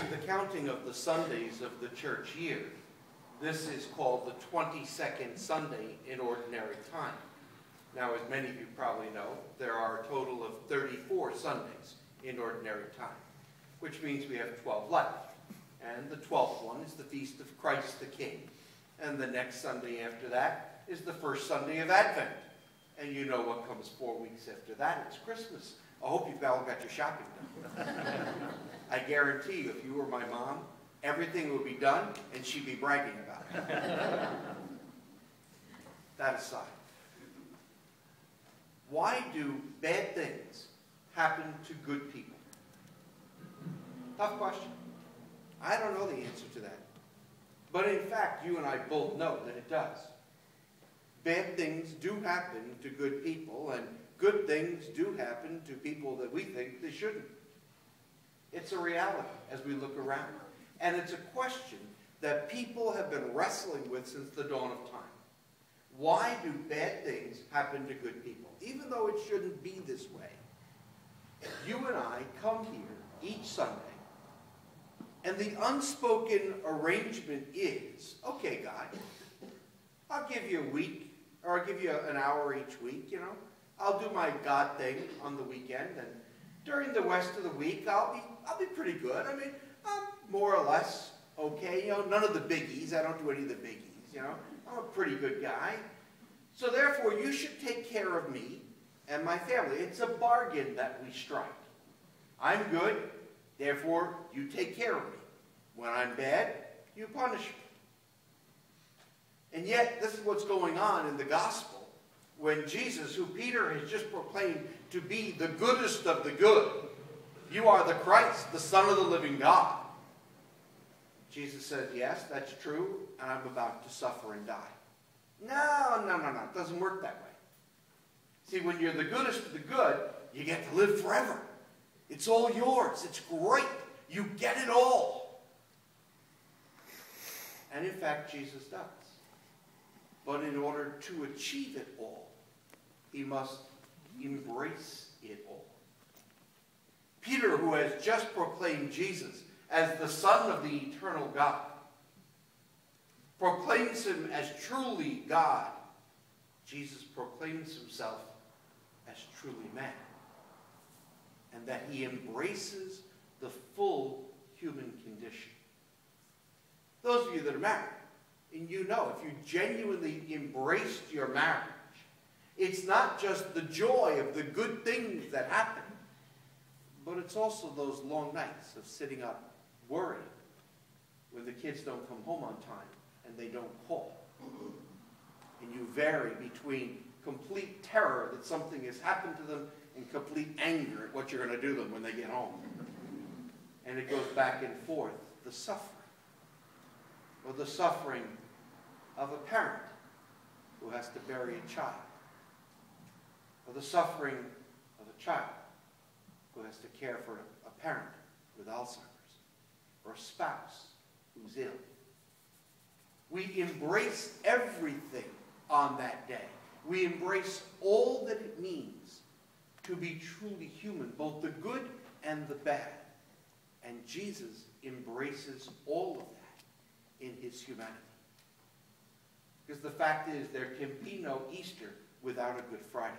the counting of the Sundays of the church year, this is called the 22nd Sunday in Ordinary Time. Now, as many of you probably know, there are a total of 34 Sundays in Ordinary Time, which means we have 12 left. And the 12th one is the Feast of Christ the King. And the next Sunday after that is the first Sunday of Advent. And you know what comes 4 weeks after that. It's Christmas. I hope you've all got your shopping done. I guarantee you, if you were my mom, everything would be done and she'd be bragging about it. That aside, why do bad things happen to good people? Tough question. I don't know the answer to that. But in fact, you and I both know that it does. Bad things do happen to good people, and good things do happen to people that we think they shouldn't. It's a reality as we look around. And it's a question that people have been wrestling with since the dawn of time. Why do bad things happen to good people? Even though it shouldn't be this way, you and I come here each Sunday, and the unspoken arrangement is, okay, God, I'll give you a week, or I'll give you an hour each week, you know. I'll do my God thing on the weekend, and during the rest of the week, I'll be pretty good. I mean, I'm more or less okay. You know, none of the biggies. I don't do any of the biggies, you know. I'm a pretty good guy. So therefore, you should take care of me and my family. It's a bargain that we strike. I'm good, therefore, you take care of me. When I'm bad, you punish me. And yet, this is what's going on in the gospel when Jesus, who Peter has just proclaimed to be the goodest of the good, you are the Christ, the Son of the living God. Jesus said, yes, that's true, and I'm about to suffer and die. No, it doesn't work that way. See, when you're the goodest of the good, you get to live forever. It's all yours. It's great. You get it all. And in fact, Jesus does. But in order to achieve it all, he must embrace it all. Peter, who has just proclaimed Jesus as the Son of the eternal God, proclaims him as truly God. Jesus proclaims himself as truly man. And that he embraces the full human condition. Those of you that are married, and you know, if you genuinely embraced your marriage, it's not just the joy of the good things that happen, but it's also those long nights of sitting up worrying when the kids don't come home on time and they don't call. And you vary between complete terror that something has happened to them and complete anger at what you're going to do to them when they get home. And it goes back and forth, the suffering. Or the suffering of a parent who has to bury a child. Or the suffering of a child who has to care for a parent with Alzheimer's. Or a spouse who's ill. We embrace everything on that day. We embrace all that it means to be truly human, both the good and the bad. And Jesus embraces all of that in his humanity. Because the fact is, there can be no Easter without a Good Friday.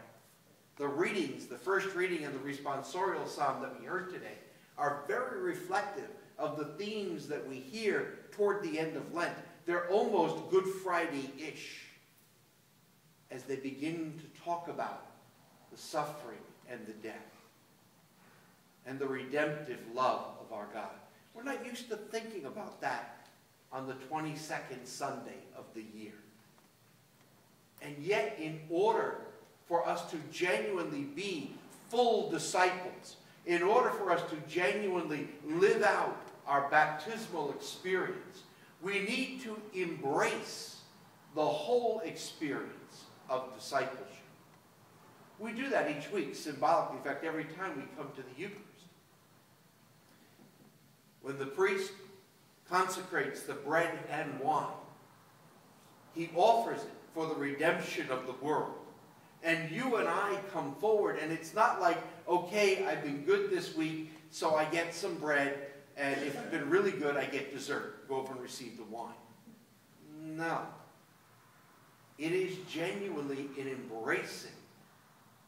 The readings, the first reading and the responsorial psalm that we heard today, are very reflective of the themes that we hear toward the end of Lent. They're almost Good Friday-ish as they begin to talk about the suffering and the death and the redemptive love of our God. We're not used to thinking about that on the 22nd Sunday of the year. And yet, in order for us to genuinely be full disciples, in order for us to genuinely live out our baptismal experience, we need to embrace the whole experience of discipleship. We do that each week, symbolically. In fact, every time we come to the Eucharist. When the priest consecrates the bread and wine, he offers it for the redemption of the world. And you and I come forward, and it's not like, okay, I've been good this week, so I get some bread, and if I've been really good, I get dessert. Go over and receive the wine. No. It is genuinely an embracing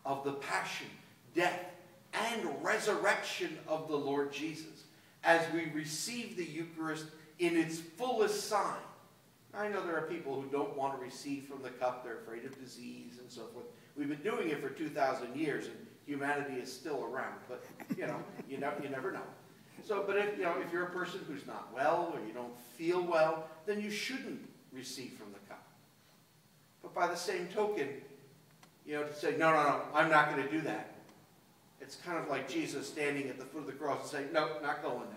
of the passion, death, and resurrection of the Lord Jesus as we receive the Eucharist in its fullest sign. I know there are people who don't want to receive from the cup. They're afraid of disease and so forth. We've been doing it for 2,000 years, and humanity is still around. But, you never know. So, but if you're a person who's not well or you don't feel well, then you shouldn't receive from the cup. But by the same token, to say, no, I'm not going to do that. It's kind of like Jesus standing at the foot of the cross and saying, no, not going there.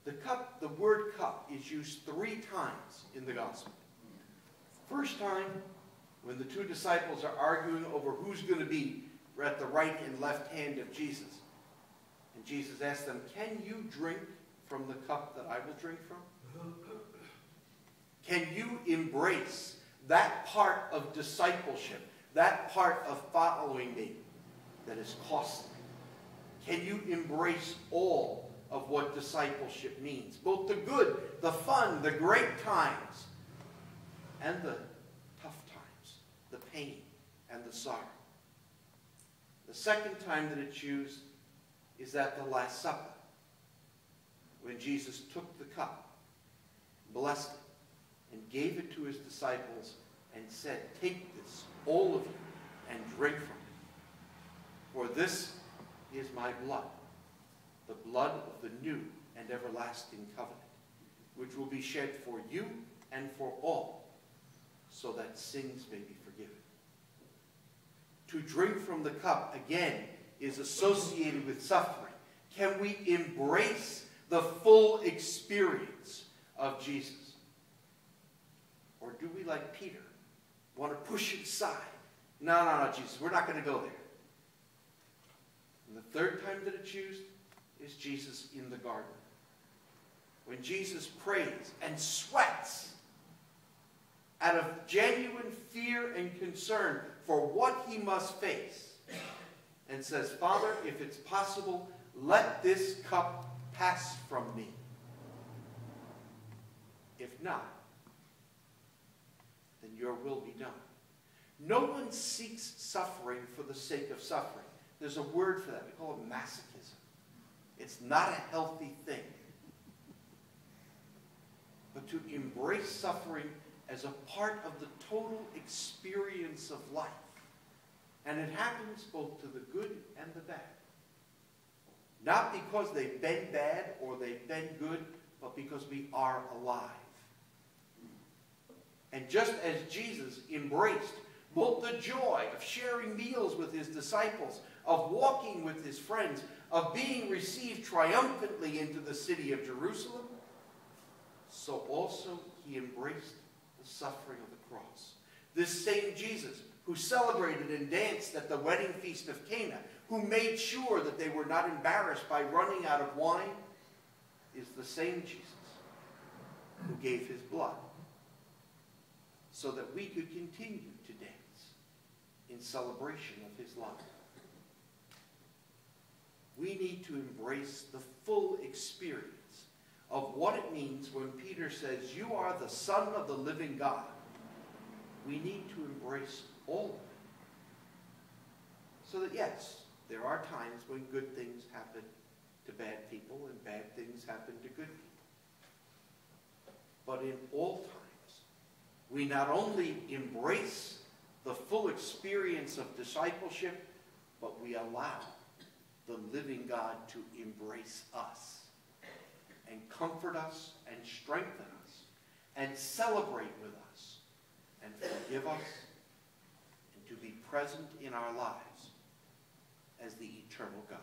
The cup, the word cup, is used 3 times in the gospel. First time, when the 2 disciples are arguing over who's going to be at the right and left hand of Jesus. And Jesus asks them, can you drink from the cup that I will drink from? Can you embrace that part of discipleship, that part of following me that is costly? Can you embrace all of what discipleship means? Both the good, the fun, the great times, and the tough times, the pain and the sorrow. The second time that it's used is at the Last Supper, when Jesus took the cup, blessed it, and gave it to his disciples and said, take this, all of you, and drink from it. For this is my blood, the blood of the new and everlasting covenant, which will be shed for you and for all, so that sins may be forgiven. To drink from the cup, again, is associated with suffering. Can we embrace the full experience of Jesus? Or do we, like Peter, want to push it aside? No, Jesus, we're not going to go there. And the third time that it's used is Jesus in the garden. When Jesus prays and sweats out of genuine fear and concern for what he must face, and says, Father, if it's possible, let this cup pass from me. If not, then your will be done. No one seeks suffering for the sake of suffering. There's a word for that. We call it masochism. It's not a healthy thing. But to embrace suffering as a part of the total experience of life. And it happens both to the good and the bad. Not because they've been bad or they've been good, but because we are alive. And just as Jesus embraced both the joy of sharing meals with his disciples, of walking with his friends, of being received triumphantly into the city of Jerusalem, so also he embraced the suffering of the cross. This same Jesus who celebrated and danced at the wedding feast of Cana, who made sure that they were not embarrassed by running out of wine, is the same Jesus who gave his blood so that we could continue to dance in celebration of his love. We need to embrace the full experience of what it means when Peter says, you are the Son of the living God. We need to embrace all of it. So that, yes, there are times when good things happen to bad people and bad things happen to good people. But in all times, we not only embrace the full experience of discipleship, but we allow the living God to embrace us and comfort us and strengthen us and celebrate with us and forgive us and to be present in our lives as the eternal God.